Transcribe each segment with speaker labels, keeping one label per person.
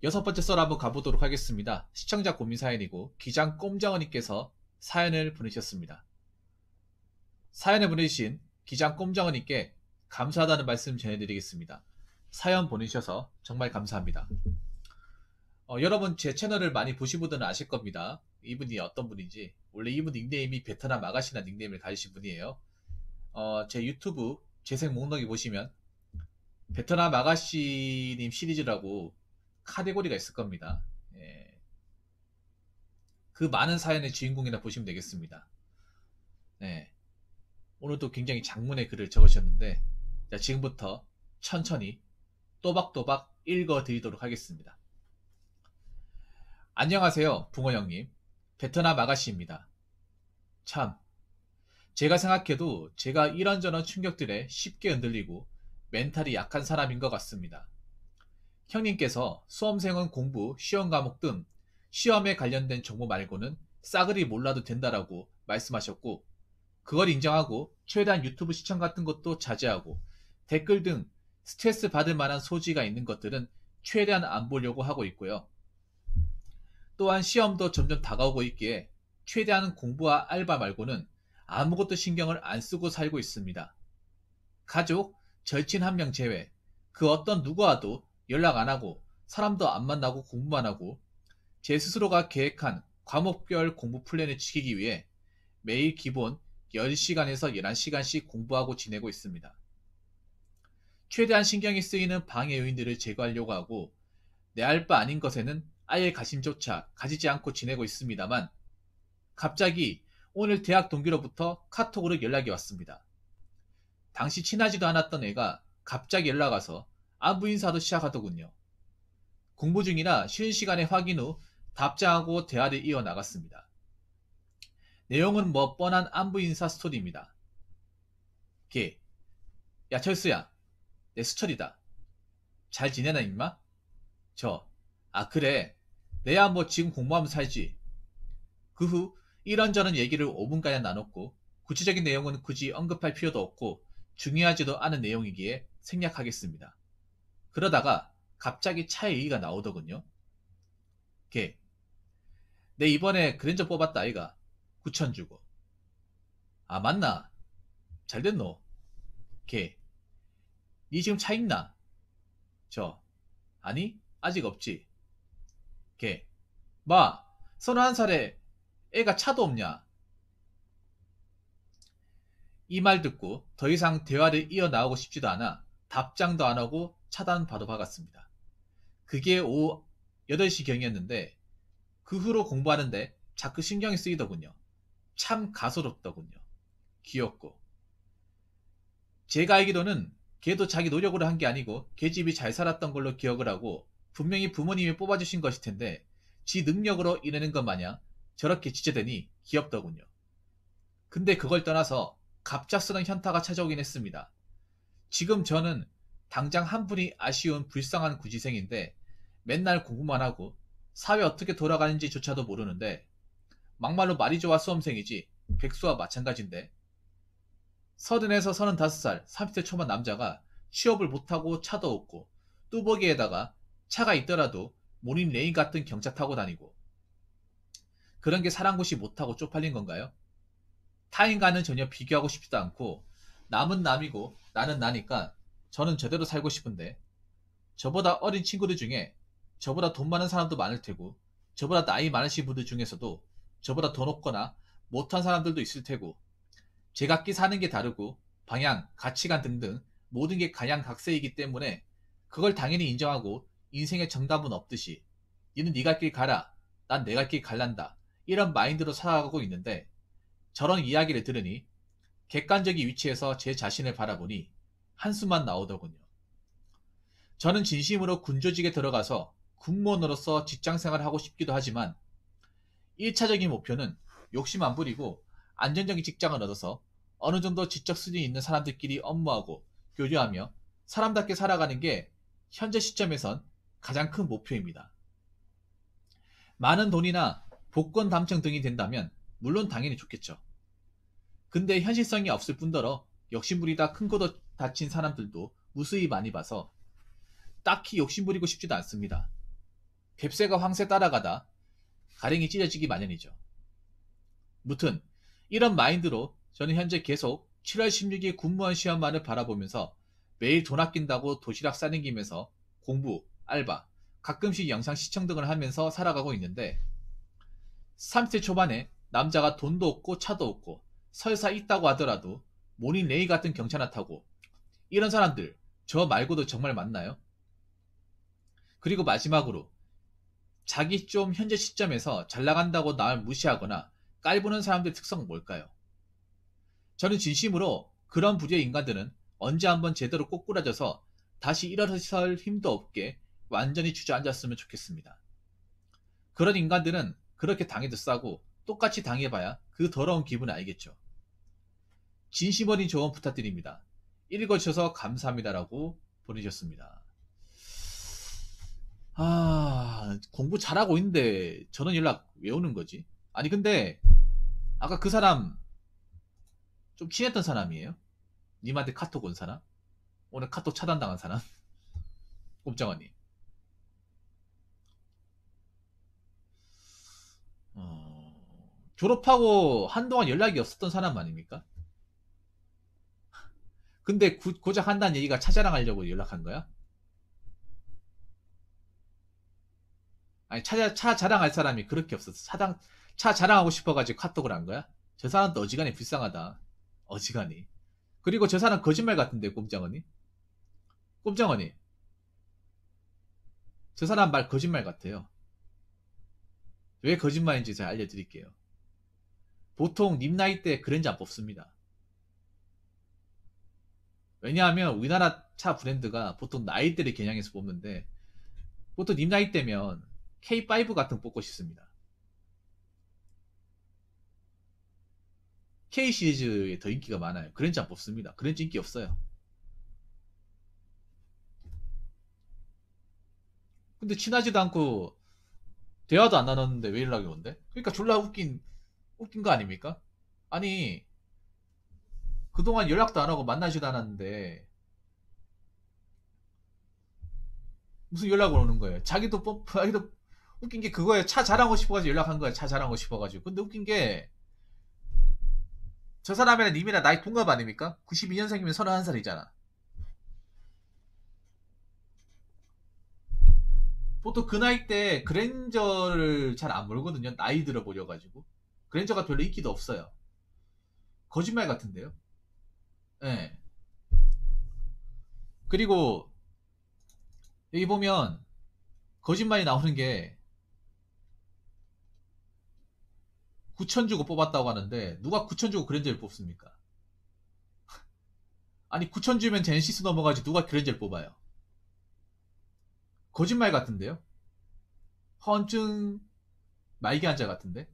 Speaker 1: 여섯 번째 썰 한번 가보도록 하겠습니다. 시청자 고민 사연이고 기장 꼼장어님께서 사연을 보내셨습니다. 사연을 보내주신 기장 꼼장어님께 감사하다는 말씀 전해드리겠습니다. 사연 보내주셔서 정말 감사합니다. 여러분 제 채널을 많이 보신 분들은 아실 겁니다. 이분이 어떤 분인지. 원래 이분 닉네임이 베트남 아가씨라는 닉네임을 가지신 분이에요. 제 유튜브 재생 목록에 보시면 베트남 아가씨님 시리즈라고 카테고리가 있을 겁니다. 예. 그 많은 사연의 주인공이라 보시면 되겠습니다. 예. 오늘도 굉장히 장문의 글을 적으셨는데 자, 지금부터 천천히 또박또박 읽어드리도록 하겠습니다. 안녕하세요 붕어형님, 베트남 아가씨입니다. 참, 제가 생각해도 제가 이런저런 충격들에 쉽게 흔들리고 멘탈이 약한 사람인 것 같습니다. 형님께서 수험생은 공부, 시험 과목 등 시험에 관련된 정보 말고는 싸그리 몰라도 된다라고 말씀하셨고, 그걸 인정하고 최대한 유튜브 시청 같은 것도 자제하고 댓글 등 스트레스 받을 만한 소지가 있는 것들은 최대한 안 보려고 하고 있고요. 또한 시험도 점점 다가오고 있기에 최대한 공부와 알바 말고는 아무것도 신경을 안 쓰고 살고 있습니다. 가족, 절친 한 명 제외 그 어떤 누구와도 연락 안 하고 사람도 안 만나고 공부만 하고 제 스스로가 계획한 과목별 공부 플랜을 지키기 위해 매일 기본 10시간에서 11시간씩 공부하고 지내고 있습니다. 최대한 신경이 쓰이는 방해 요인들을 제거하려고 하고 내 알 바 아닌 것에는 아예 관심조차 가지지 않고 지내고 있습니다만, 갑자기 오늘 대학 동기로부터 카톡으로 연락이 왔습니다. 당시 친하지도 않았던 애가 갑자기 연락 와서 안부 인사도 시작하더군요. 공부 중이라 쉬는 시간에 확인 후 답장하고 대화를 이어나갔습니다. 내용은 뭐 뻔한 안부 인사 스토리입니다. 걔, 야 철수야, 내 수철이다. 잘 지내나 임마? 아 그래, 내야 뭐 지금 공부하면서 살지. 그 후 이런저런 얘기를 5분가량 나눴고 구체적인 내용은 굳이 언급할 필요도 없고 중요하지도 않은 내용이기에 생략하겠습니다. 그러다가 갑자기 차 얘기가 나오더군요. 걔, 내 이번에 그랜저 뽑았다 아이가. 9천 주고. 아 맞나? 잘됐노? 걔, 니 지금 차 있나? 아니 아직 없지. 걔, 마, 31살에 애가 차도 없냐? 이 말 듣고 더 이상 대화를 이어나오고 싶지도 않아 답장도 안 하고 차단 바로 박았습니다. 그게 오후 8시경이었는데 그 후로 공부하는데 자꾸 신경이 쓰이더군요. 참 가소롭더군요. 귀엽고. 제가 알기로는 걔도 자기 노력으로 한 게 아니고 걔 집이 잘 살았던 걸로 기억을 하고 분명히 부모님이 뽑아주신 것일 텐데 지 능력으로 이내는 것 마냥 저렇게 지체되니 귀엽더군요. 근데 그걸 떠나서 갑작스런 현타가 찾아오긴 했습니다. 지금 저는 당장 한 분이 아쉬운 불쌍한 구지생인데 맨날 공부만 하고 사회 어떻게 돌아가는지조차도 모르는데 막말로 말이 좋아 수험생이지 백수와 마찬가지인데 30에서 35살 30대 초반 남자가 취업을 못하고 차도 없고 뚜벅이에다가 차가 있더라도 모닝 레인 같은 경차 타고 다니고 그런 게 사랑굿이 못하고 쪽팔린 건가요? 타인과는 전혀 비교하고 싶지도 않고 남은 남이고 나는 나니까 저는 저대로 살고 싶은데 저보다 어린 친구들 중에 저보다 돈 많은 사람도 많을 테고 저보다 나이 많으신 분들 중에서도 저보다 돈 없거나 못한 사람들도 있을 테고 제각기 사는 게 다르고 방향, 가치관 등등 모든 게 각양각색이기 때문에 그걸 당연히 인정하고 인생의 정답은 없듯이 니는 네 갈 길 가라, 난 내 갈 길 갈란다 이런 마인드로 살아가고 있는데 저런 이야기를 들으니 객관적인 위치에서 제 자신을 바라보니 한숨만 나오더군요. 저는 진심으로 군조직에 들어가서 군무원으로서 직장생활을 하고 싶기도 하지만 1차적인 목표는 욕심 안 부리고 안정적인 직장을 얻어서 어느 정도 지적 수준이 있는 사람들끼리 업무하고 교류하며 사람답게 살아가는 게 현재 시점에선 가장 큰 목표입니다. 많은 돈이나 복권 당첨 등이 된다면 물론 당연히 좋겠죠. 근데 현실성이 없을 뿐더러 욕심부리다 큰 거도 다친 사람들도 무수히 많이 봐서 딱히 욕심부리고 싶지도 않습니다. 뱁새가 황새 따라가다 가랭이 찢어지기 마련이죠. 무튼 이런 마인드로 저는 현재 계속 7월 16일 군무원 시험만을 바라보면서 매일 돈 아낀다고 도시락 싸댕기면서 공부, 알바, 가끔씩 영상 시청 등을 하면서 살아가고 있는데 30대 초반에 남자가 돈도 없고 차도 없고 설사 있다고 하더라도 모닝 레이 같은 경차나 타고 이런 사람들 저 말고도 정말 많나요? 그리고 마지막으로 자기 좀 현재 시점에서 잘 나간다고 남을 무시하거나 깔보는 사람들의 특성은 뭘까요? 저는 진심으로 그런 부류의 인간들은 언제 한번 제대로 꼬꾸라져서 다시 일어설 힘도 없게 완전히 주저앉았으면 좋겠습니다. 그런 인간들은 그렇게 당해도 싸고 똑같이 당해봐야 그 더러운 기분을 알겠죠. 진심 어린 조언 부탁드립니다. 읽어주셔서 감사합니다라고 보내주셨습니다. 공부 잘하고 있는데 저는 연락 왜 오는 거지? 아니 근데 아까 그 사람 좀 친했던 사람이에요? 님한테 카톡 온 사람? 오늘 카톡 차단당한 사람? 꼼짝아님. 졸업하고 한동안 연락이 없었던 사람 아닙니까? 근데 고작 한다는 얘기가 차 자랑하려고 연락한 거야? 아니 차 자랑할 사람이 그렇게 없었어. 차 자랑하고 싶어가지고 카톡을 한 거야? 저 사람도 어지간히 불쌍하다. 어지간히. 그리고 저 사람 거짓말 같은데 꼼짝언니? 꼼짝언니. 저 사람 말 거짓말 같아요. 왜 거짓말인지 제가 알려드릴게요. 보통 님 나이 때 그랜저 안 뽑습니다. 왜냐하면 우리나라 차 브랜드가 보통 나이대를 겨냥해서 뽑는데 보통 님 나이 때면 K5 같은 거 뽑고 싶습니다. K 시리즈에 더 인기가 많아요. 그랜저 안 뽑습니다. 그랜저 인기 없어요. 근데 친하지도 않고 대화도 안 나눴는데 왜 연락이 온대? 그러니까 졸라 웃긴 거 아닙니까? 아니 그동안 연락도 안 하고 만나지도 않았는데 무슨 연락을 오는 거예요? 자기도 웃긴 게 그거예요. 차 자랑하고 싶어가지고 연락한 거예요. 차 자랑하고 싶어가지고. 근데 웃긴 게 저 사람이랑 님이랑 나이 동갑 아닙니까? 92년생이면 31살이잖아. 보통 그 나이 때 그랜저를 잘 안 몰거든요. 나이 들어 보려가지고. 그랜저가 별로 인기도 없어요. 거짓말 같은데요? 예. 네. 그리고 여기 보면 거짓말이 나오는 게 9천 주고 뽑았다고 하는데 누가 9천 주고 그랜저를 뽑습니까? 아니 9천 주면 제네시스 넘어가지 누가 그랜저를 뽑아요? 거짓말 같은데요? 허언증 말기 환자 같은데?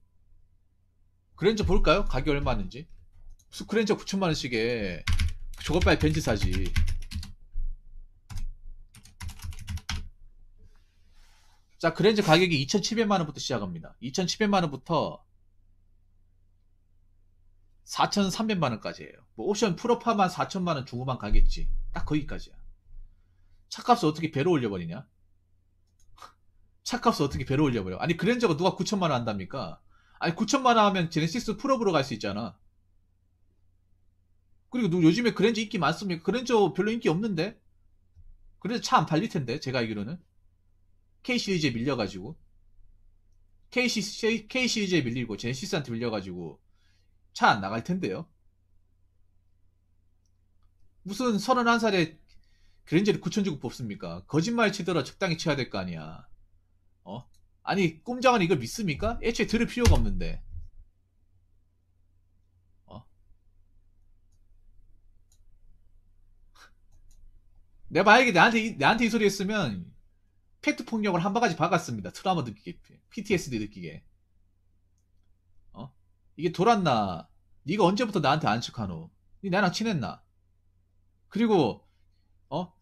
Speaker 1: 그랜저 볼까요? 가격 얼마인지? 무슨 그랜저 9천만원씩에 저것 빨리 벤츠 사지. 자, 그랜저 가격이 2,700만원부터 시작합니다. 2,700만원부터 4,300만원까지예요. 뭐 옵션 풀업하면 4천만원 중후반 가겠지. 딱 거기까지야. 차값을 어떻게 배로 올려버리냐? 차값을 어떻게 배로 올려버려? 아니 그랜저가 누가 9천만원 한답니까? 아니 9천만원 하면 제네시스 풀업으로 갈 수 있잖아. 그리고 요즘에 그랜저 인기 많습니까? 그랜저 별로 인기 없는데? 그래서 차 안 팔릴 텐데 제가 알기로는 K 시리즈에 밀려가지고 K 시리즈에 밀리고 제네시스한테 밀려가지고 차 안 나갈 텐데요. 무슨 31살에 그랜저를 9천 주고 뽑습니까? 거짓말 치더라 적당히 쳐야 될 거 아니야. 어? 아니 꼼장은 이걸 믿습니까? 애초에 들을 필요가 없는데. 어? 내가 만약에 나한테 이 소리 했으면 팩트 폭력을 한 바가지 박았습니다. 트라우마 느끼게, PTSD 느끼게. 어? 이게 돌았나? 네가 언제부터 나한테 안 척하노? 네 나랑 친했나? 그리고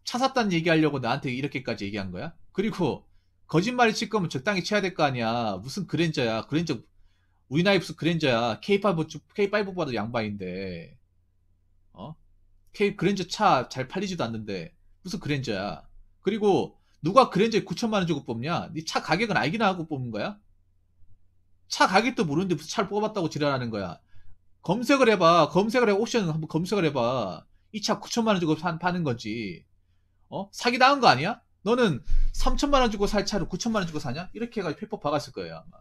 Speaker 1: 차 샀다는 얘기하려고 나한테 이렇게까지 얘기한 거야? 그리고 거짓말을 칠 거면 적당히 쳐야 될 거 아니야. 무슨 그랜저야? 그랜저 우리 나이 무슨 그랜저야? K5보다도 양반인데 어? 그랜저 차 잘 팔리지도 않는데 무슨 그랜저야? 그리고 누가 그랜저에 9천만 원 주고 뽑냐? 네 차 가격은 알기나 하고 뽑는 거야? 차 가격도 모르는데 무슨 차를 뽑았다고 지랄하는 거야? 검색을 해봐. 검색을 해. 옵션 한번 검색을 해봐. 이 차 9천만 원 주고 파는 거지. 사기 당한 거 아니야? 너는 3천만 원 주고 살 차를 9천만 원 주고 사냐? 이렇게 해가지고 페퍼 박았을 거예요, 아마.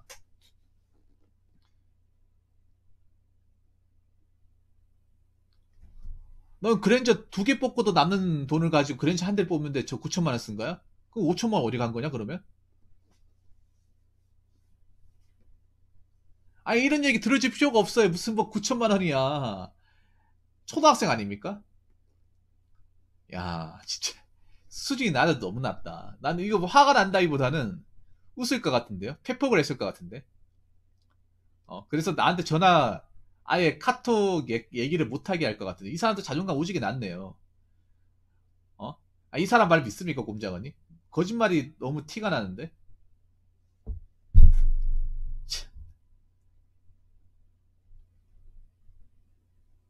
Speaker 1: 넌 그랜저 2개 뽑고도 남는 돈을 가지고 그랜저 한 대를 뽑는데 저 9천만 원 쓴 거야? 그럼 5천만 원 어디 간 거냐, 그러면? 아니, 이런 얘기 들어줄 필요가 없어요. 무슨 뭐 9천만 원이야. 초등학생 아닙니까? 야, 진짜. 수준이 나도 너무 낮다. 나는 이거 뭐 화가 난다기보다는 웃을 것 같은데요? 패폭을 했을 것 같은데. 그래서 나한테 전화, 아예 카톡 얘기를 못하게 할 것 같은데. 이 사람도 자존감 오지게 낮네요. 이 사람 말 믿습니까, 꼼장언니? 거짓말이 너무 티가 나는데?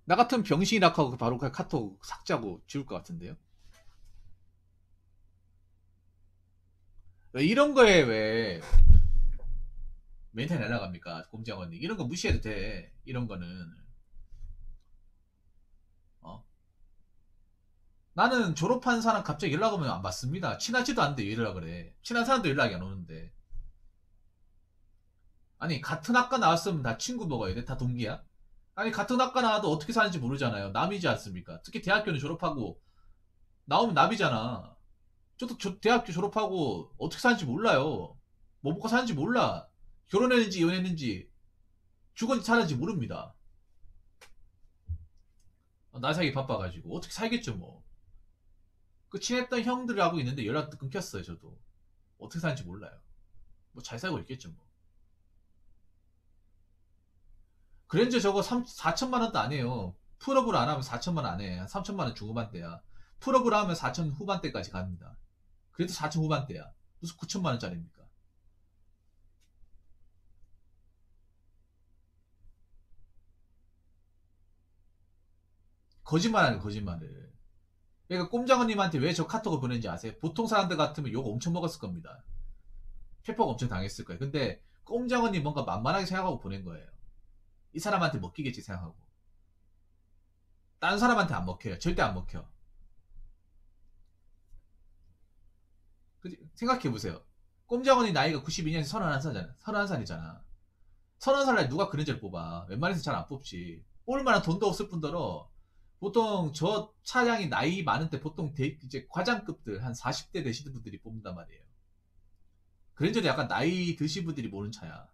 Speaker 1: 나 같은 병신이라 하고 바로 그냥 카톡 삭제하고 지울 것 같은데요? 왜 이런 거에 왜 멘탈 날라갑니까, 꼼장언니? 이런 거 무시해도 돼. 이런 거는. 어? 나는 졸업한 사람 갑자기 연락 오면 안 받습니다. 친하지도 않은데 왜 연락 그래. 친한 사람도 연락이 안 오는데. 아니, 같은 학과 나왔으면 다 친구 먹어야 돼? 다 동기야? 아니, 같은 학과 나와도 어떻게 사는지 모르잖아요. 남이지 않습니까? 특히 대학교는 졸업하고 나오면 남이잖아. 저도 대학교 졸업하고 어떻게 사는지 몰라요. 뭐 먹고 사는지 몰라. 결혼했는지 이혼했는지 죽었는지 살았는지 모릅니다. 나 살기 바빠가지고 어떻게 살겠죠 뭐. 그 친했던 형들하고 있는데 연락도 끊겼어요. 저도 어떻게 사는지 몰라요. 뭐 잘 살고 있겠죠 뭐. 그랜저 저거 4천만 원도 안 해요. 풀업을 안 하면 4천만 원 안 해. 한 3천만 원 중후반대야. 풀업을 하면 4천 후반대까지 갑니다. 그래도 4천 후반대야. 무슨 9천만 원짜리입니까? 거짓말하는 거짓말을. 그러니까 꼼장어님한테 왜 저 카톡을 보낸지 아세요? 보통 사람들 같으면 욕 엄청 먹었을 겁니다. 페퍼가 엄청 당했을 거예요. 근데 꼼장어님 뭔가 만만하게 생각하고 보낸 거예요. 이 사람한테 먹히겠지 생각하고. 다른 사람한테 안 먹혀요. 절대 안 먹혀. 생각해보세요. 꼼장어님 나이가 92년에 31살이잖아. 31살이잖아. 31살에 누가 그랜저를 뽑아. 웬만해서 잘 안 뽑지. 뽑을 만한 돈도 없을 뿐더러 보통 저 차량이 나이 많은데 보통 이제 과장급들 한 40대 되시는 분들이 뽑는단 말이에요. 그랜저도 약간 나이 드신 분들이 모르는 차야.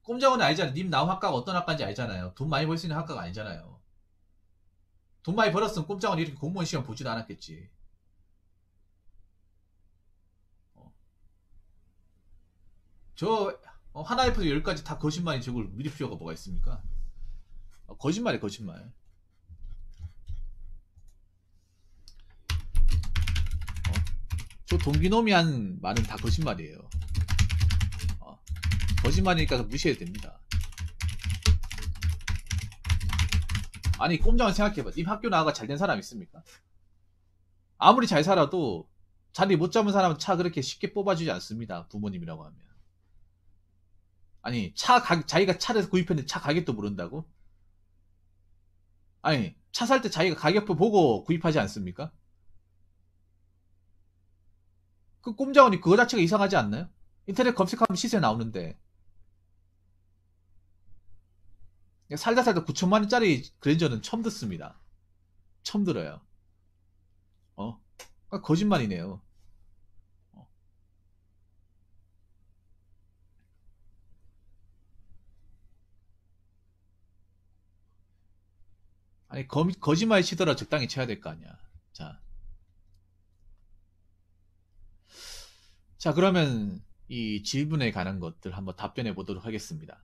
Speaker 1: 꼼장어는 알잖아요. 님 나온 학과가 어떤 학과인지 알잖아요. 돈 많이 벌 수 있는 학과가 아니잖아요. 돈 많이 벌었으면 꼼장어는 이렇게 공무원 시험 보지도 않았겠지. 저 하나에서 10까지 다 거짓말이 저걸 믿을 필요가 뭐가 있습니까? 거짓말이에요, 거짓말. 저 동기놈이 한 말은 다 거짓말이에요. 거짓말이니까 무시해도 됩니다. 아니, 꼼장을 생각해봐. 님 학교 나와가 잘된 사람 있습니까? 아무리 잘 살아도 자리 못 잡은 사람은 차 그렇게 쉽게 뽑아주지 않습니다. 부모님이라고 하면. 아니, 자기가 차를 구입했는데 차 가격도 모른다고? 아니, 차 살 때 자기가 가격표 보고 구입하지 않습니까? 그 꼼장언니 그거 자체가 이상하지 않나요? 인터넷 검색하면 시세 나오는데 살다 9천만 원짜리 그랜저는 처음 듣습니다. 처음 들어요. 거짓말이네요. 아니, 거짓말 치더라 적당히 쳐야 될 거 아니야. 자, 그러면 이 질문에 관한 것들 한번 답변해 보도록 하겠습니다.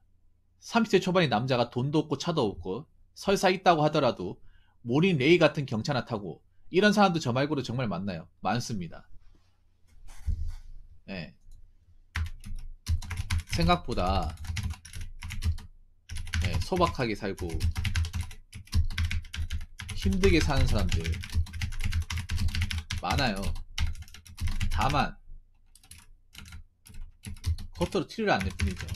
Speaker 1: 30대 초반의 남자가 돈도 없고 차도 없고 설사 있다고 하더라도 모린 레이 같은 경차나 타고 이런 사람도 저 말고도 정말 많나요? 많습니다. 네. 생각보다 소박하게 살고 힘들게 사는 사람들 많아요. 다만 겉으로 티를 안 낼 뿐이죠.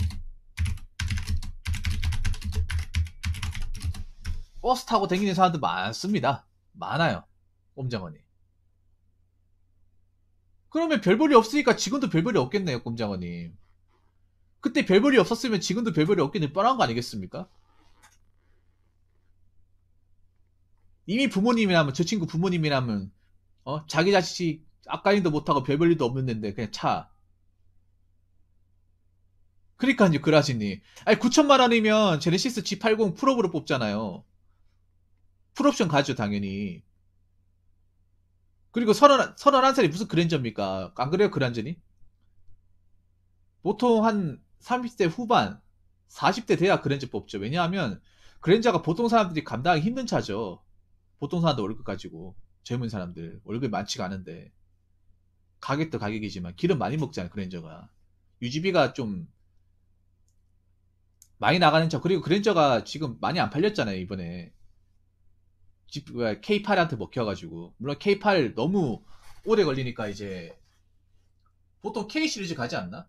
Speaker 1: 버스 타고 다니는 사람들 많습니다. 많아요. 꼼장어니. 그러면 별볼이 없으니까 지금도 별볼이 없겠네요, 꼼장어님. 그때 별볼이 없었으면 지금도 별볼이 없겠는 뻔한 거 아니겠습니까? 이미 부모님이라면, 저 친구 부모님이라면 자기 자식 아까림도 못하고 별볼일도 없는데 그냥 차. 그러니까요, 그라지니. 아니 9천만 원이면 제네시스 G80 풀업으로 뽑잖아요. 풀옵션 가죠, 당연히. 그리고 31살이 무슨 그랜저입니까? 안 그래요, 그란저니? 보통 한 30대 후반, 40대 돼야 그랜저 뽑죠. 왜냐하면 그랜저가 보통 사람들이 감당하기 힘든 차죠. 보통 사람들 월급 가지고. 젊은 사람들. 월급이 많지가 않은데. 가격도 가격이지만 기름 많이 먹잖아요, 그랜저가. 유지비가 좀 많이 나가는 차. 그리고 그랜저가 지금 많이 안 팔렸잖아요, 이번에. K8한테 먹혀가지고. 물론 K8 너무 오래 걸리니까 이제 보통 K 시리즈 가지 않나?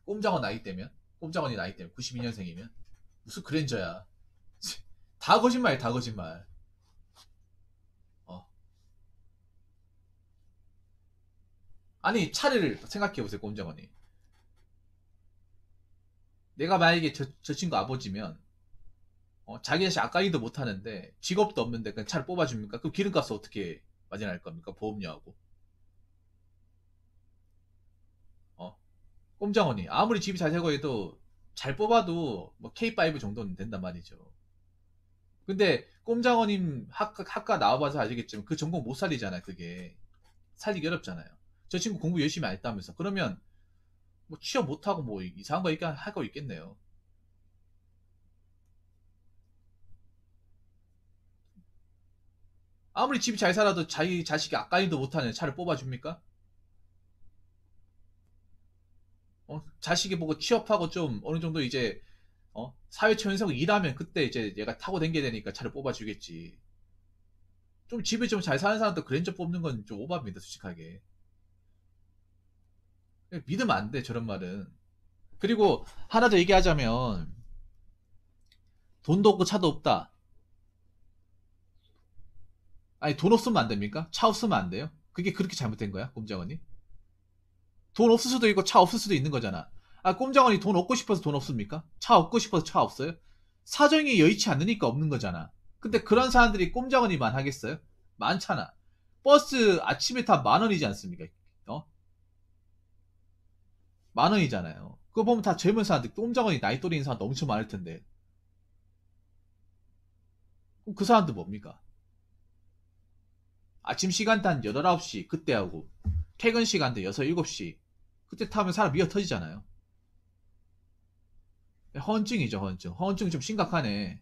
Speaker 1: 꼼장어 나이 때면? 꼼장어니 나이 때면 92년생이면 무슨 그랜저야. 다 거짓말, 다 거짓말. 어. 아니 차를 생각해보세요, 꼼장어니. 내가 만약에 저 친구 아버지면 자기 자식 아까이도 못하는데 직업도 없는데 그냥 차를 뽑아줍니까? 그럼 기름값을 어떻게 마련할 겁니까? 보험료하고. 어? 꼼장어니 아무리 집이 잘 되고 해도 잘 뽑아도 뭐 K5 정도는 된단 말이죠. 근데 꼼장어님 학과 나와봐서 아시겠지만 그 전공 못 살리잖아요. 그게 살리기 어렵잖아요. 저 친구 공부 열심히 안 했다면서. 그러면 뭐 취업 못하고 뭐 이상한 거 하고 있겠네요. 아무리 집이 잘 살아도 자기 자식이 아까이도 못하는 차를 뽑아줍니까? 자식이 보고 취업하고 좀 어느 정도 이제 사회 초년생으로 일하면 그때 이제 얘가 타고 다녀야 되니까 차를 뽑아주겠지. 좀 집에 좀 잘 사는 사람도 그랜저 뽑는 건 좀 오바입니다, 솔직하게. 믿으면 안 돼, 저런 말은. 그리고 하나 더 얘기하자면 돈도 없고 차도 없다. 아니 돈 없으면 안 됩니까? 차 없으면 안 돼요? 그게 그렇게 잘못된 거야, 꼼장언니? 돈 없을 수도 있고 차 없을 수도 있는 거잖아. 아, 꼼장언니 돈 얻고 싶어서 돈 없습니까? 차 얻고 싶어서 차 없어요? 사정이 여의치 않으니까 없는 거잖아. 근데 그런 사람들이 꼼장언니만 하겠어요? 많잖아. 버스 아침에 타 10,000원이지 않습니까? 어? 10,000원이잖아요. 그거 보면 다 젊은 사람들, 꼼장언니 나이 또래인 사람도 엄청 많을 텐데. 그럼 그 사람들 뭡니까? 아침 시간대 한 8, 9시 그때 하고 퇴근 시간대 6, 7시 그때 타면 사람 미어 터지잖아요. 허언증이죠, 허언증. 허언증 좀 심각하네.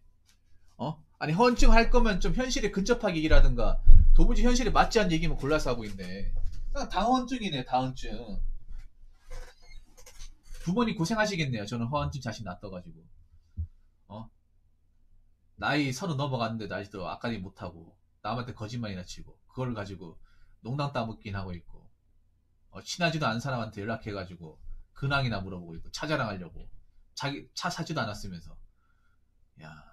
Speaker 1: 아니 허언증 할 거면 좀 현실에 근접하게 얘기라든가 도무지 현실에 맞지 않는 얘기만 골라서 하고 있네. 그냥 다 허언증이네, 다 허언증. 부모님 고생하시겠네요. 저는 허언증 자신 났어가지고. 어? 나이 30 넘어갔는데도 아직도 아까리 못하고 남한테 거짓말이나 치고 그걸 가지고 농담 따먹긴 하고 있고 친하지도 않은 사람한테 연락해가지고 근황이나 물어보고 있고 차 자랑하려고 자기 차 사지도 않았으면서. 야,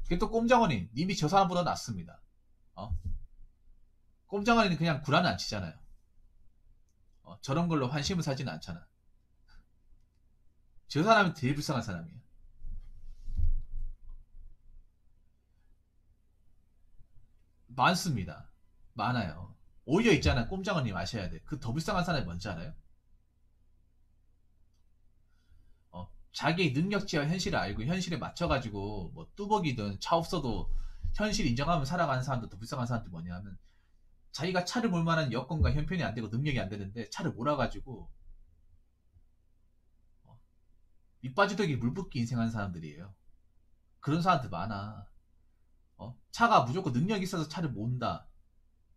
Speaker 1: 그게 또 꼼장어니 님이 저 사람보다 낫습니다. 어? 꼼장어니는 그냥 구라는 안 치잖아요. 저런 걸로 환심을 사지는 않잖아. 저 사람이 되게 불쌍한 사람이에요. 많습니다. 많아요. 오히려 있잖아, 꼼장어님 아셔야 돼. 그 더 불쌍한 사람이 뭔지 알아요? 자기 능력치와 현실을 알고 현실에 맞춰가지고 뭐 뚜벅이든 차 없어도 현실 인정하면 살아가는 사람도 더 불쌍한 사람도 뭐냐 하면 자기가 차를 몰 만한 여건과 형편이 안 되고 능력이 안 되는데 차를 몰아가지고 어, 밑빠지더기 물붓기 인생하는 사람들이에요. 그런 사람들 많아. 차가 무조건 능력이 있어서 차를 몬다.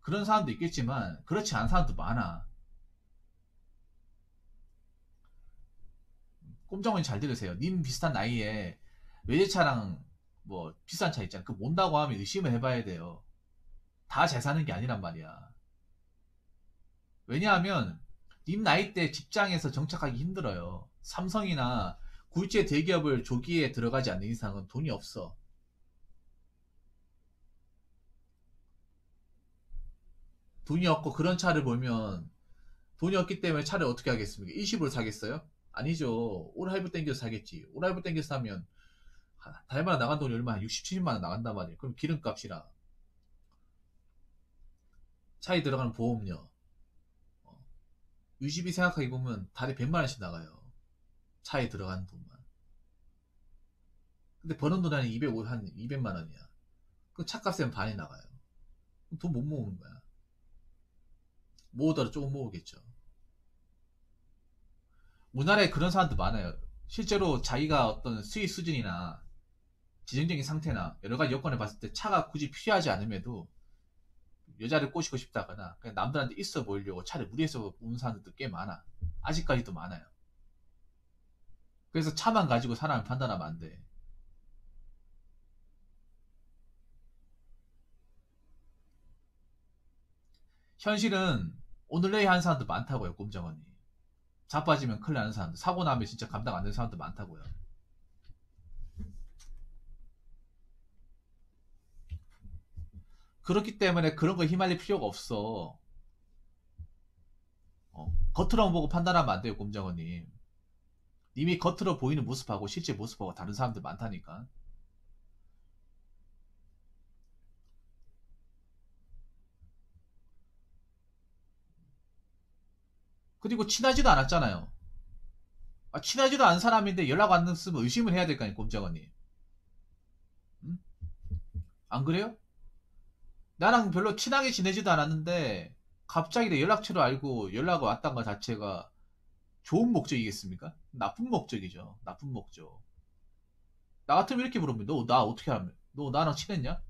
Speaker 1: 그런 사람도 있겠지만 그렇지 않은 사람도 많아. 꼼짝없이 잘 들으세요. 님 비슷한 나이에 외제차랑 뭐 비싼 차 있잖아. 그 몬다고 하면 의심을 해봐야 돼요. 다 잘 사는 게 아니란 말이야. 왜냐하면 님 나이 때 직장에서 정착하기 힘들어요. 삼성이나 굴지의 대기업을 조기에 들어가지 않는 이상은 돈이 없어. 돈이 없고 그런 차를 보면 돈이 없기 때문에 차를 어떻게 하겠습니까? 일시불 사겠어요? 아니죠. 올할부 땡겨서 사겠지. 올할부 땡겨서 사면 달마다 나간 돈이 얼마? 한 60, 70만 원 나간단 말이에요. 그럼 기름값이랑 차에 들어가는 보험료, 유지비 생각하게 보면 달에 100만 원씩 나가요. 차에 들어가는 돈만. 근데 버는 돈이 한 200만 원이야. 그 차값에는 반이 나가요. 돈 못 모으는 거야. 모으더라도 조금 모으겠죠. 우리나라에 그런 사람들 많아요. 실제로 자기가 어떤 수입 수준이나 재정적인 상태나 여러 가지 여건을 봤을 때 차가 굳이 필요하지 않음에도 여자를 꼬시고 싶다거나 그냥 남들한테 있어 보이려고 차를 무리해서 모으는 사람들도 꽤 많아. 아직까지도 많아요. 그래서 차만 가지고 사람을 판단하면 안 돼. 현실은 오늘 내일 하는 사람들 많다고요. 꼼정언니. 자빠지면 큰일 나는 사람들, 사고 나면 진짜 감당 안 되는 사람들 많다고요. 그렇기 때문에 그런 거 휘말릴 필요가 없어. 겉으로만 보고 판단하면 안 돼요. 꼼정언님. 이미 겉으로 보이는 모습하고 실제 모습하고 다른 사람들 많다니까. 그리고 친하지도 않았잖아요. 친하지도 않은 사람인데 연락 안 했으면 의심을 해야 될 거 아니에요. 꼼정언님. 응? 안 그래요? 나랑 별로 친하게 지내지도 않았는데 갑자기 내 연락처를 알고 연락이 왔다는 것 자체가 좋은 목적이겠습니까? 나쁜 목적이죠. 나쁜 목적. 나 같으면 이렇게 물으면 너 나 어떻게 하면? 너 나랑 친했냐?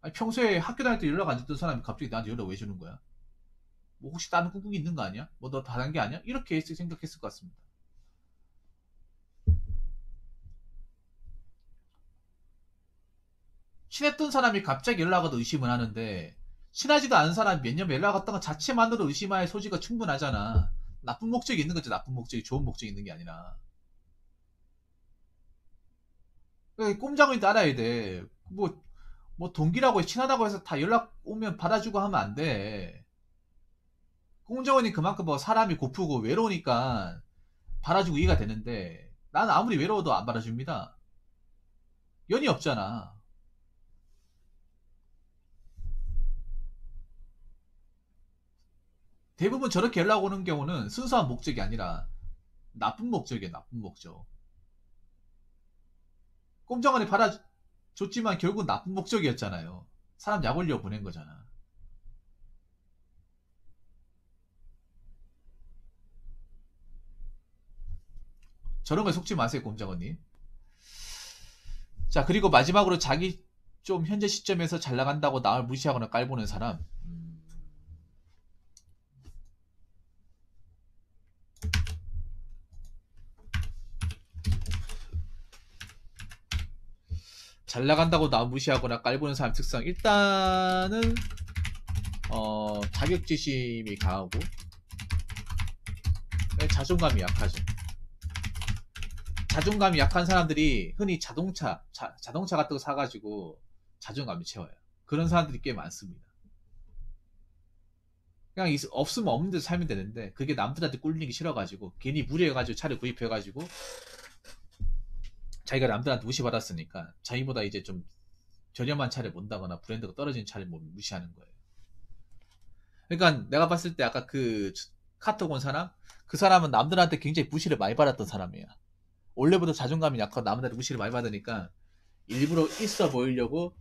Speaker 1: 아니, 평소에 학교 다닐 때 연락 안 줬던 사람이 갑자기 나한테 연락 왜 주는 거야? 뭐 혹시 다른 꿍꿍이 있는 거 아니야? 뭐 너 다른 게 아니야? 이렇게 생각했을 것 같습니다. 친했던 사람이 갑자기 연락 와도 의심을 하는데 친하지도 않은 사람이 몇 년 연락 왔던 것 자체만으로 의심할 소지가 충분하잖아. 나쁜 목적이 있는 거지. 나쁜 목적이 좋은 목적이 있는 게 아니라. 꼼장을 알아야 돼. 뭐 동기라고 친하다고 해서 다 연락 오면 받아주고 하면 안 돼. 꼼정원이 그만큼 뭐 사람이 고프고 외로우니까 받아주고 이해가 되는데 나는 아무리 외로워도 안 받아줍니다. 연이 없잖아. 대부분 저렇게 연락 오는 경우는 순수한 목적이 아니라 나쁜 목적이에요. 나쁜 목적. 꼼정원이 받아줬지만 결국 나쁜 목적이었잖아요. 사람 약 올려 보낸 거잖아. 저런 거에 속지 마세요. 꼼정원님. 자, 그리고 마지막으로 자기 좀 현재 시점에서 잘 나간다고 남을 무시하거나 깔보는 사람. 잘 나간다고 남 무시하거나 깔보는 사람 특성. 일단은 자격지심이 강하고 자존감이 약하죠. 자존감이 약한 사람들이 흔히 자동차 같은 거 사가지고 자존감을 채워요. 그런 사람들이 꽤 많습니다. 그냥 없으면 없는 데서 살면 되는데 그게 남들한테 꿀리기 싫어가지고 괜히 무리해가지고 차를 구입해가지고 자기가 남들한테 무시받았으니까 자기보다 이제 좀 저렴한 차를 본다거나 브랜드가 떨어진 차를 무시하는 거예요. 그러니까 내가 봤을 때 아까 그 카톡 온 사람, 그 사람은 남들한테 굉장히 무시를 많이 받았던 사람이야. 원래부터 자존감이 약하고 남들한테 무시를 많이 받으니까 일부러 있어 보이려고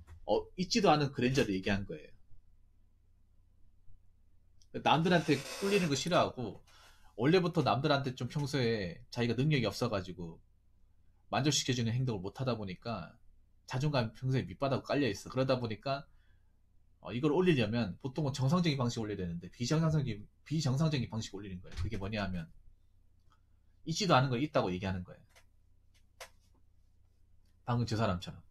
Speaker 1: 있지도 않은 그랜저를 얘기한 거예요. 남들한테 꿀리는 거 싫어하고 원래부터 남들한테 좀 평소에 자기가 능력이 없어가지고 만족시켜주는 행동을 못 하다 보니까 자존감이 평소에 밑바닥으로 깔려 있어. 그러다 보니까 이걸 올리려면 보통은 정상적인 방식 올려야 되는데 비정상적인 방식 올리는 거예요. 그게 뭐냐 하면 있지도 않은 거 있다고 얘기하는 거예요. 방금 저 사람처럼.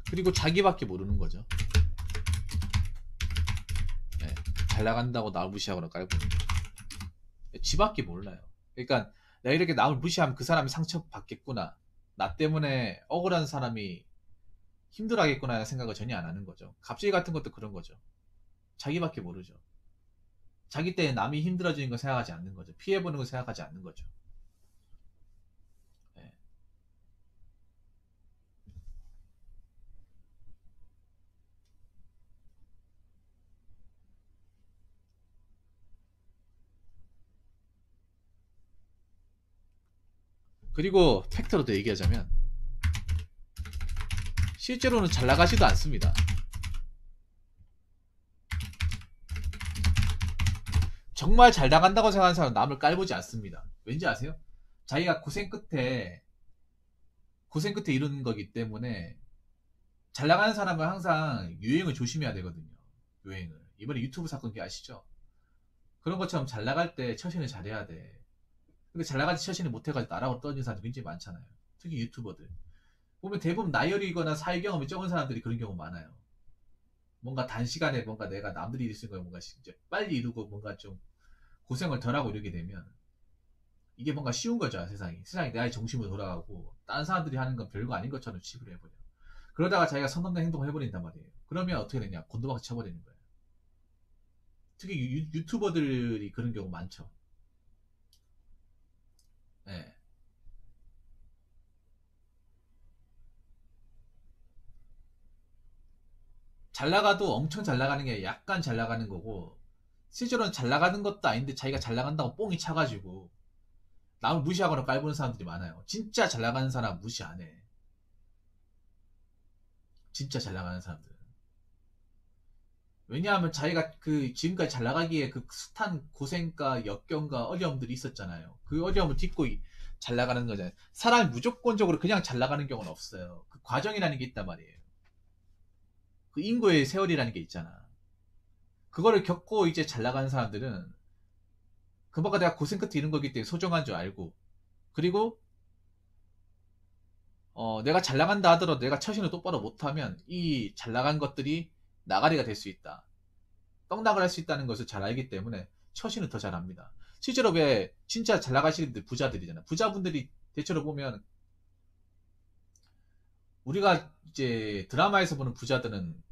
Speaker 1: 그리고 자기밖에 모르는 거죠. 네. 잘 나간다고 남을 무시하거나 깔고 지밖에 몰라요. 그러니까 내가 이렇게 남을 무시하면 그 사람이 상처받겠구나, 나 때문에 억울한 사람이 힘들어하겠구나 생각을 전혀 안 하는 거죠. 갑질 같은 것도 그런 거죠. 자기밖에 모르죠. 자기 때문에 남이 힘들어지는 거 생각하지 않는 거죠. 피해보는 거 생각하지 않는 거죠. 네. 그리고 팩트로 더 얘기하자면 실제로는 잘 나가지도 않습니다. 정말 잘 나간다고 생각하는 사람은 남을 깔보지 않습니다. 왠지 아세요? 자기가 고생 끝에 이루는 거기 때문에 잘 나가는 사람은 항상 유행을 조심해야 되거든요. 유행을. 이번에 유튜브 사건 기 아시죠? 그런 것처럼 잘 나갈 때 처신을 잘해야 돼. 근데 잘 나갈 때 처신을 못해가지고 나라고 떨어진 사람들 굉장히 많잖아요. 특히 유튜버들. 보면 대부분 나이어리거나 사회 경험이 적은 사람들이 그런 경우 많아요. 뭔가 단시간에 뭔가 내가 남들이 이룰 수 있는 걸 뭔가 이제 빨리 이루고 뭔가 좀 고생을 덜하고 이러게 되면 이게 뭔가 쉬운 거죠. 세상이 나의 중심으로 돌아가고 다른 사람들이 하는 건 별거 아닌 것처럼 취급을 해버려. 그러다가 자기가 선 넘는 행동을 해버린단 말이에요. 그러면 어떻게 되냐, 곤도박질 쳐버리는 거예요. 특히 유튜버들이 그런 경우 많죠. 네. 잘 나가도 엄청 잘 나가는 게 약간 잘 나가는 거고, 실제로는 잘 나가는 것도 아닌데 자기가 잘 나간다고 뽕이 차가지고 남을 무시하거나 깔보는 사람들이 많아요. 진짜 잘 나가는 사람 무시 안 해. 진짜 잘 나가는 사람들. 왜냐하면 자기가 그 지금까지 잘 나가기에 그 숱한 고생과 역경과 어려움들이 있었잖아요. 그 어려움을 딛고 잘 나가는 거잖아요. 사람이 무조건적으로 그냥 잘 나가는 경우는 없어요. 그 과정이라는 게 있단 말이에요. 그 인고의 세월이라는 게 있잖아. 그거를 겪고 이제 잘 나가는 사람들은 그만큼 내가 고생 끝에 이룬 거기 때문에 소중한 줄 알고, 그리고 내가 잘 나간다 하더라도 내가 처신을 똑바로 못하면 이 잘 나간 것들이 나가리가 될 수 있다, 떡락을 할 수 있다는 것을 잘 알기 때문에 처신을 더 잘합니다. 실제로 왜 진짜 잘 나가시는 분들 부자들이잖아. 부자분들이 대체로 보면 우리가 이제 드라마에서 보는 부자들은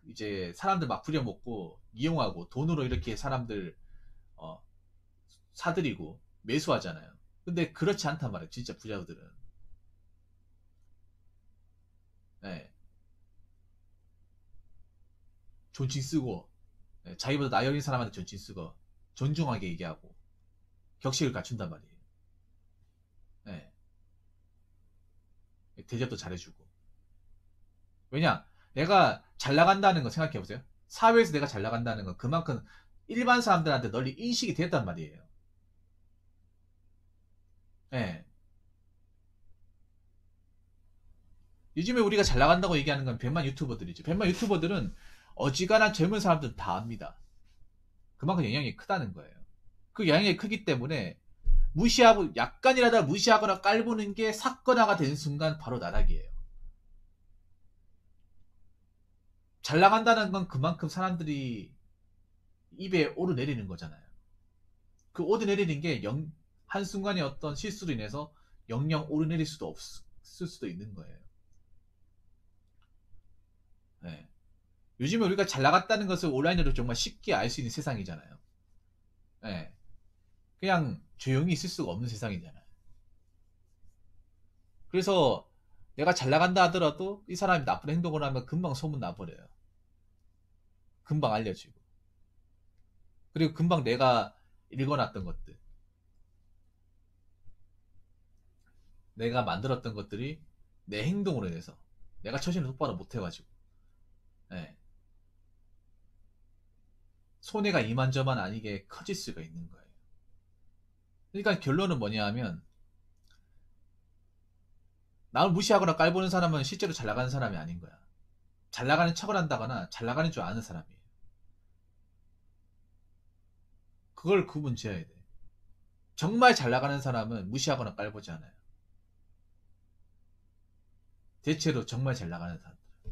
Speaker 1: 이제 사람들 막 부려먹고 이용하고 돈으로 이렇게 사람들 어, 사들이고 매수하잖아요. 근데 그렇지 않단 말이에요. 진짜 부자들은. 네. 존칭 쓰고, 네, 자기보다 나이 어린 사람한테 존칭 쓰고 존중하게 얘기하고 격식을 갖춘단 말이에요. 네. 대접도 잘해주고. 왜냐? 내가 잘 나간다는 거 생각해보세요. 사회에서 내가 잘 나간다는 건 그만큼 일반 사람들한테 널리 인식이 됐단 말이에요. 예. 요즘에 우리가 잘 나간다고 얘기하는 건 백만 유튜버들이죠. 백만 유튜버들은 어지간한 젊은 사람들은 다 압니다. 그만큼 영향이 크다는 거예요. 그 영향이 크기 때문에 무시하고, 약간이라도 무시하거나 깔보는 게 사건화가 되는 순간 바로 나락이에요. 잘 나간다는 건 그만큼 사람들이 입에 오르내리는 거잖아요. 그 오르내리는 게 한순간의 어떤 실수로 인해서 영영 오르내릴 수도 없을 수도 있는 거예요. 네. 요즘에 우리가 잘 나갔다는 것을 온라인으로 정말 쉽게 알 수 있는 세상이잖아요. 네. 그냥 조용히 있을 수가 없는 세상이잖아요. 그래서 내가 잘 나간다 하더라도 이 사람이 나쁜 행동을 하면 금방 소문 나버려요. 금방 알려지고. 그리고 금방 내가 읽어놨던 것들, 내가 만들었던 것들이 내 행동으로 인해서 내가 처신을 똑바로 못해가지고, 네, 손해가 이만저만 아니게 커질 수가 있는 거예요. 그러니까 결론은 뭐냐 하면, 남을 무시하거나 깔보는 사람은 실제로 잘 나가는 사람이 아닌 거야. 잘 나가는 척을 한다거나 잘 나가는 줄 아는 사람이에요. 그걸 구분 지어야 돼. 정말 잘 나가는 사람은 무시하거나 깔보지 않아요. 대체로 정말 잘 나가는 사람들.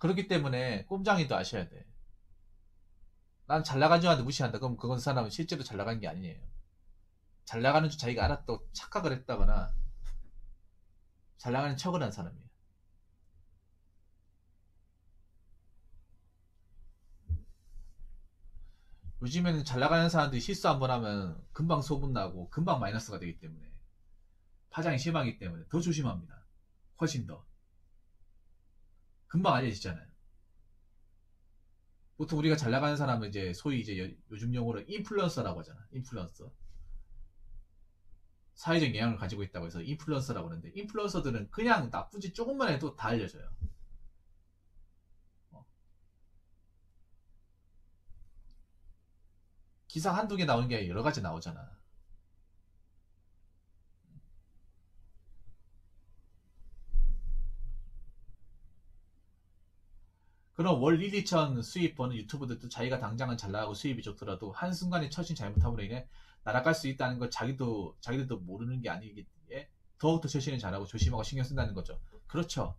Speaker 1: 그렇기 때문에 꼼장이도 아셔야 돼. 난 잘 나간 줄 알았는데 무시한다. 그럼 그건 사람은 실제로 잘 나간 게 아니에요. 잘 나가는 줄 자기가 알았다고 착각을 했다거나 잘 나가는 척을 한 사람이에요. 요즘에는 잘 나가는 사람들이 실수 한번 하면 금방 소문나고 금방 마이너스가 되기 때문에 파장이 심하기 때문에 더 조심합니다. 훨씬 더. 금방 알려지잖아요. 보통 우리가 잘 나가는 사람은 이제 소위 이제 요즘 용어로 인플루언서라고 하잖아. 인플루언서. 사회적 영향을 가지고 있다고 해서 인플루언서라고 하는데 인플루언서들은 그냥 나쁜 짓 조금만 해도 다 알려져요. 어. 기사 한두 개 나오는 게 여러 가지 나오잖아. 그럼 월 1, 2천 수입 버는 유튜버들도 자기가 당장은 잘 나가고 수입이 좋더라도 한순간에 처신 잘못함으로 인해 날아갈 수 있다는 걸 자기들도 모르는 게 아니기에 더욱더 처신을 잘하고 조심하고 신경 쓴다는 거죠. 그렇죠.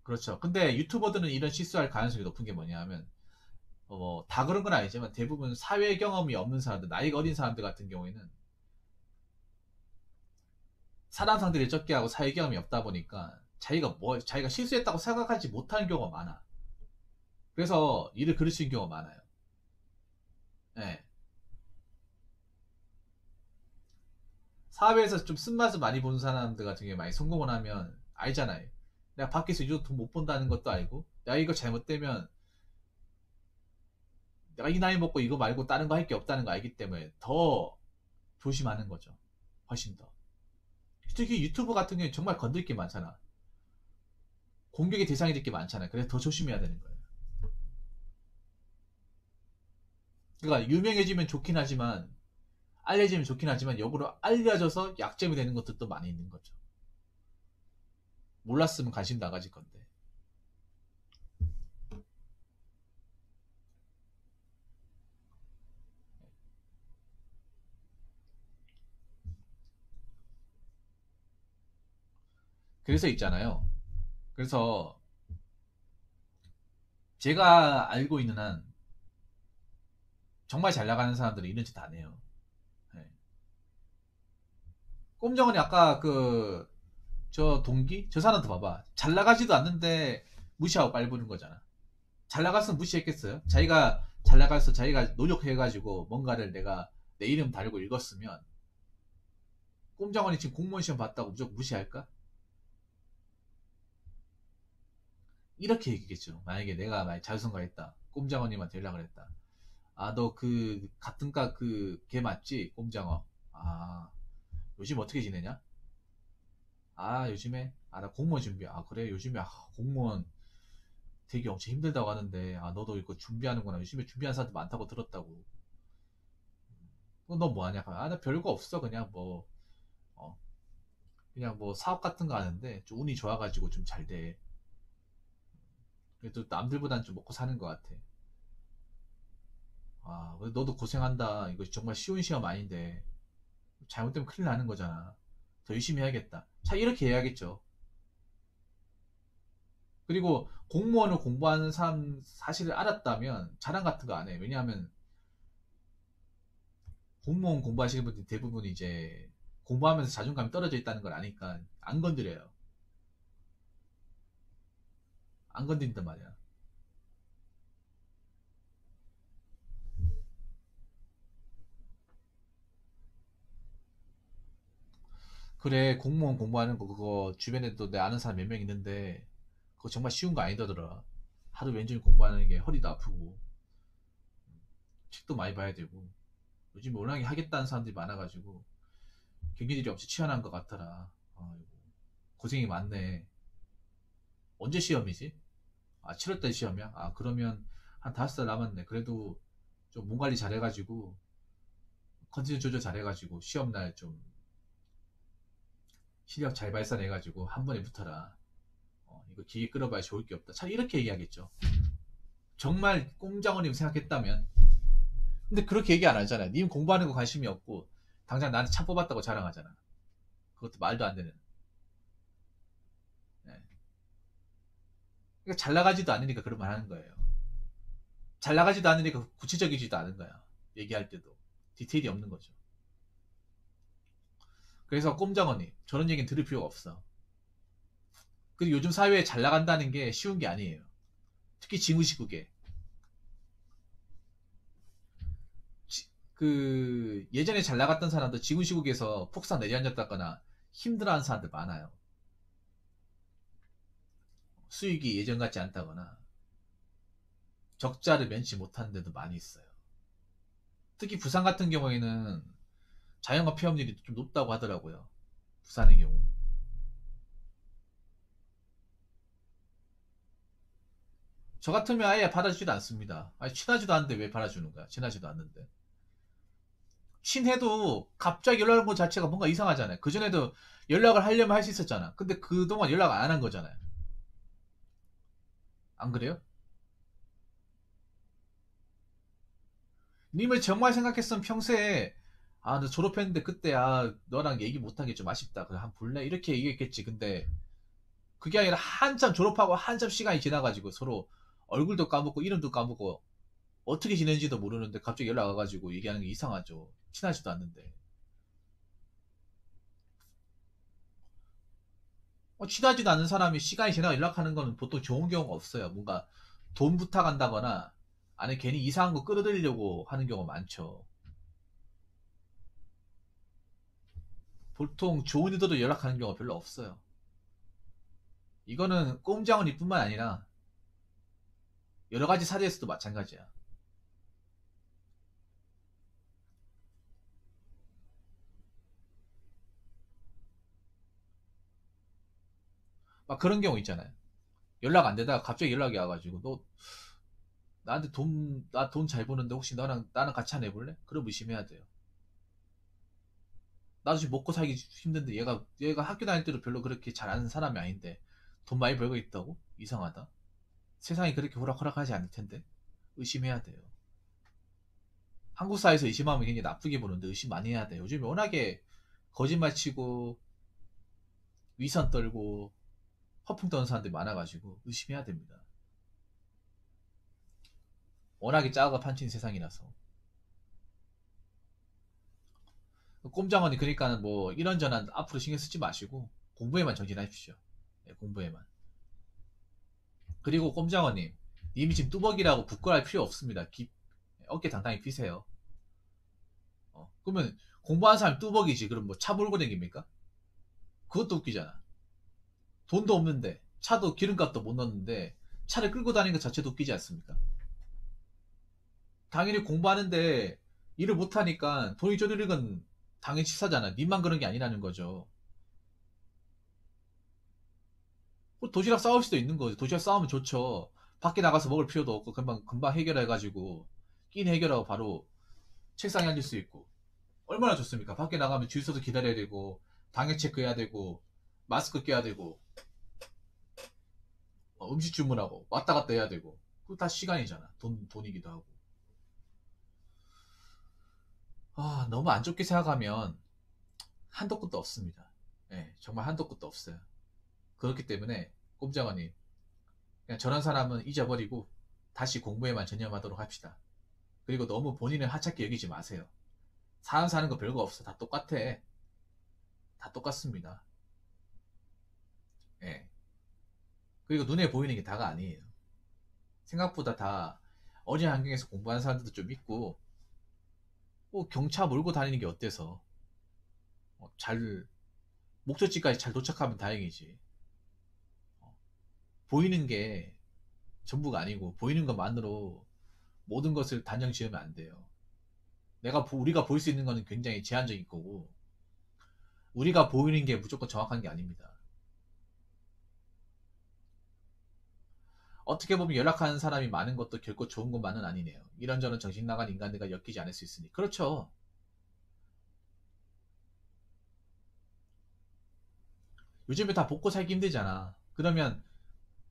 Speaker 1: 그렇죠. 근데 유튜버들은 이런 실수할 가능성이 높은 게 뭐냐 하면 다 그런 건 아니지만 대부분 사회 경험이 없는 사람들, 나이가 어린 사람들 같은 경우에는 사람 상대를 적게 하고 사회 경험이 없다 보니까 자기가 실수했다고 생각하지 못하는 경우가 많아. 그래서 일을 그르치는 경우가 많아요. 예. 사회에서 좀 쓴맛을 많이 보는 사람들 같은 경우에 많이 성공을 하면 알잖아요. 내가 밖에서 이거 돈 못 번다는 것도 알고, 내가 이거 잘못되면 내가 이 나이 먹고 이거 말고 다른 거 할 게 없다는 거 알기 때문에 더 조심하는 거죠. 훨씬 더. 특히 유튜브 같은 경우에 정말 건들 게 많잖아. 공격의 대상이 될 게 많잖아요. 그래서 더 조심해야 되는 거예요. 그러니까 유명해지면 좋긴 하지만 알려지면 좋긴 하지만 역으로 알려져서 약점이 되는 것들도 많이 있는 거죠. 몰랐으면 관심 나가질 건데. 그래서 있잖아요. 그래서 제가 알고 있는 한 정말 잘 나가는 사람들은 이런 짓 안 해요. 네. 꼼정원이 아까 저 동기? 저 사람도 봐봐. 잘 나가지도 않는데 무시하고 빨부는 거잖아. 잘 나갔으면 무시했겠어요? 자기가 잘 나가서 자기가 노력해가지고 뭔가를 내가 내 이름 달고 읽었으면 꼼장원이 지금 공무원 시험 봤다고 무조건 무시할까? 이렇게 얘기겠죠. 만약에 내가 만약 자수성가했다. 꼼장원님한테 연락을 했다. 아, 너 같은 과 걔 맞지? 꼼장어. 아, 요즘 어떻게 지내냐? 아, 요즘에? 아, 나 공무원 준비. 아, 그래? 요즘에, 공무원 되게 엄청 힘들다고 하는데, 아, 너도 이거 준비하는구나. 요즘에 준비하는 사람들 많다고 들었다고. 너 뭐 하냐? 아, 나 별거 없어. 어, 그냥 뭐 사업 같은 거 하는데, 좀 운이 좋아가지고 좀 잘 돼. 그래도 남들보단 좀 먹고 사는 것 같아. 아, 너도 고생한다. 이거 정말 쉬운 시험 아닌데. 잘못되면 큰일 나는 거잖아. 더 열심히 해야겠다. 자, 이렇게 해야겠죠. 그리고 공무원을 공부하는 사람 사실을 알았다면 자랑 같은 거 안 해. 왜냐하면 공무원 공부하시는 분들 대부분 이제 공부하면서 자존감이 떨어져 있다는 걸 아니까 안 건드려요. 안 건드린단 말이야. 그래, 공무원 공부하는 거 그거 주변에도 내 아는 사람 몇 명 있는데 그거 정말 쉬운 거 아니더라. 하루 왼종일 공부하는 게 허리도 아프고 책도 많이 봐야 되고 요즘 워낙에 하겠다는 사람들이 많아가지고 경기들이 엄청 치열한 것 같더라. 아이고, 고생이 많네. 언제 시험이지? 아, 7월달 시험이야? 아, 그러면 한 5달 남았네. 그래도 좀 몸 관리 잘해가지고 컨디션 조절 잘해가지고 시험날 좀 실력 잘 발산해가지고 한 번에 붙어라. 이거 기계 끌어봐야 좋을 게 없다. 참 이렇게 얘기하겠죠. 정말 꼼장어님 생각했다면. 근데 그렇게 얘기 안 하잖아요. 님 공부하는 거 관심이 없고 당장 나한테 차 뽑았다고 자랑하잖아. 그것도 말도 안 되는. 네. 그러니까 잘 나가지도 않으니까 그런 말 하는 거예요. 잘 나가지도 않으니까 구체적이지도 않은 거야. 얘기할 때도. 디테일이 없는 거죠. 그래서 꼼장어님, 저런 얘기는 들을 필요가 없어. 그리고 요즘 사회에 잘 나간다는 게 쉬운 게 아니에요. 특히 지무시국에. 예전에 잘 나갔던 사람도 지무시국에서 폭삭 내려앉았다거나 힘들어하는 사람들 많아요. 수익이 예전 같지 않다거나 적자를 면치 못하는 데도 많이 있어요. 특히 부산 같은 경우에는 자영업 폐업률이 좀 높다고 하더라고요. 부산의 경우. 저 같으면 아예 받아주지도 않습니다. 아니, 친하지도 않는데 왜 받아주는 거야? 친하지도 않는데. 친해도 갑자기 연락하는 것 자체가 뭔가 이상하잖아요. 그전에도 연락을 하려면 할 수 있었잖아. 근데 그동안 연락 안 한 거잖아요. 안 그래요? 님을 정말 생각했으면 평소에 아, 너 졸업했는데 그때 아, 너랑 얘기 못한 게 좀 아쉽다. 그래, 한 볼래? 이렇게 얘기했겠지. 근데 그게 아니라 한참 졸업하고 한참 시간이 지나가지고 서로 얼굴도 까먹고 이름도 까먹고 어떻게 지낸지도 모르는데 갑자기 연락 와가지고 얘기하는 게 이상하죠. 친하지도 않는데. 친하지도 않은 사람이 시간이 지나가 연락하는 거는 보통 좋은 경우가 없어요. 뭔가 돈 부탁한다거나 아니 괜히 이상한 거 끌어들이려고 하는 경우가 많죠. 보통 좋은 의도로 연락하는 경우가 별로 없어요. 이거는 꼼장언니뿐만 아니라 여러 가지 사례에서도 마찬가지야. 막 그런 경우 있잖아요. 연락 안 되다가 갑자기 연락이 와가지고 너 나한테 나 돈 잘 버는데 혹시 나랑 같이 한 해볼래? 그럼 의심해야 돼요. 나도 지금 먹고 살기 힘든데 얘가 학교 다닐 때도 별로 그렇게 잘하는 사람이 아닌데 돈 많이 벌고 있다고? 이상하다. 세상이 그렇게 호락호락하지 않을 텐데 의심해야 돼요. 한국 사회에서 의심하면 굉장히 나쁘게 보는데 의심 많이 해야 돼요. 요즘에 워낙에 거짓말 치고 위선 떨고 허풍 떠는 사람들이 많아가지고 의심해야 됩니다. 워낙에 짜가 판친 세상이라서. 꼼장언니 그러니까는 뭐 이런저런 앞으로 신경 쓰지 마시고 공부에만 정진하십시오. 네, 공부에만. 그리고 꼼장어님, 님이 지금 뚜벅이라고 부끄러울 필요 없습니다. 어깨 당당히 피세요. 그러면 공부하는 사람이 뚜벅이지. 그럼 뭐 차 몰고 다닙니까? 그것도 웃기잖아. 돈도 없는데 차도 기름값도 못 넣는데 차를 끌고 다니는 것 자체도 웃기지 않습니까? 당연히 공부하는데 일을 못하니까 돈이 쪼들리건 당연히 치사잖아. 님만 그런 게 아니라는 거죠. 뭐 도시락 싸울 수도 있는 거지. 도시락 싸우면 좋죠. 밖에 나가서 먹을 필요도 없고 금방 해결해가지고 끼니 해결하고 바로 책상에 앉을 수 있고 얼마나 좋습니까? 밖에 나가면 줄 서서 기다려야 되고 방역 체크해야 되고 마스크 껴야 되고 음식 주문하고 왔다 갔다 해야 되고 그거 다 시간이잖아. 돈이기도 하고. 너무 안 좋게 생각하면 한도 끝도 없습니다. 네, 정말 한도 끝도 없어요. 그렇기 때문에 꼼장어님 그냥 저런 사람은 잊어버리고 다시 공부에만 전념하도록 합시다. 그리고 너무 본인을 하찮게 여기지 마세요. 사람 사는 거 별거 없어. 다 똑같아. 다 똑같습니다. 예. 그리고 눈에 보이는 게 다가 아니에요. 생각보다 다 어린 환경에서 공부하는 사람들도 좀 있고, 뭐 경차 몰고 다니는 게 어때서? 잘, 목적지까지 잘 도착하면 다행이지. 보이는 게 전부가 아니고, 보이는 것만으로 모든 것을 단정 지으면 안 돼요. 우리가 볼 수 있는 거는 굉장히 제한적인 거고, 우리가 보이는 게 무조건 정확한 게 아닙니다. 어떻게 보면 연락하는 사람이 많은 것도 결코 좋은 것만은 아니네요. 이런저런 정신 나간 인간들과 엮이지 않을 수 있으니. 그렇죠. 요즘에 다 먹고 살기 힘들잖아. 그러면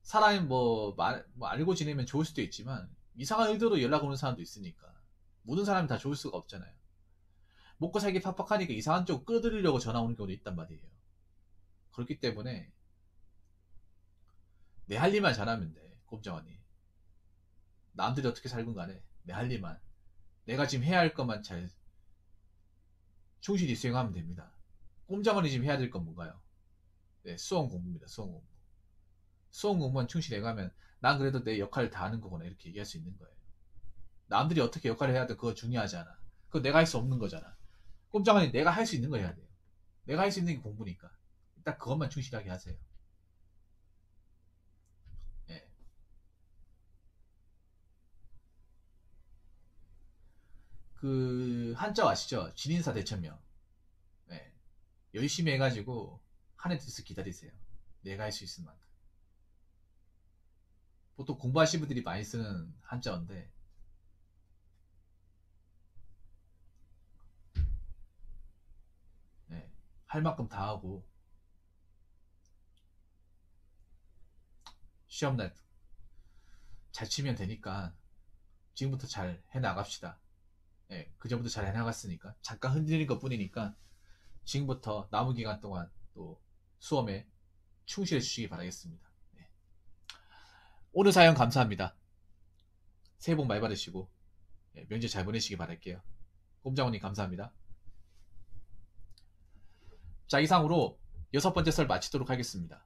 Speaker 1: 사람이 뭐 알고 지내면 좋을 수도 있지만 이상한 의도로 연락 오는 사람도 있으니까. 모든 사람이 다 좋을 수가 없잖아요. 먹고 살기 팍팍하니까 이상한 쪽 끌어들이려고 전화 오는 경우도 있단 말이에요. 그렇기 때문에 내 할 일만 잘하면 돼. 꼼장언니. 남들이 어떻게 살건 간에 내 할 일만, 내가 지금 해야 할 것만 잘 충실히 수행하면 됩니다. 꼼장언니 지금 해야 될 건 뭔가요? 네, 수험 공부입니다. 수험 공부. 수험 공부만 충실히 해가면 난 그래도 내 역할을 다 하는 거구나 이렇게 얘기할 수 있는 거예요. 남들이 어떻게 역할을 해야 돼 그거 중요하지 않아. 그거 내가 할 수 없는 거잖아. 꼼장언니 내가 할 수 있는 거 해야 돼요. 내가 할 수 있는 게 공부니까 일단 그것만 충실하게 하세요. 예. 그 한자 아시죠? 진인사 대천명. 예. 열심히 해가지고 한 해 뒤서 기다리세요. 내가 할 수 있을 만큼. 보통 공부하시는 분들이 많이 쓰는 한자어인데 예. 할 만큼 다 하고 시험날 잘 치면 되니까 지금부터 잘 해나갑시다. 예, 그전부터 잘 해나갔으니까 잠깐 흔들리는 것 뿐이니까 지금부터 남은 기간 동안 또 수험에 충실해 주시기 바라겠습니다. 예. 오늘 사연 감사합니다. 새해 복 많이 받으시고 예, 명절 잘 보내시기 바랄게요. 꼼장언니 감사합니다. 자, 이상으로 6번째 썰 마치도록 하겠습니다.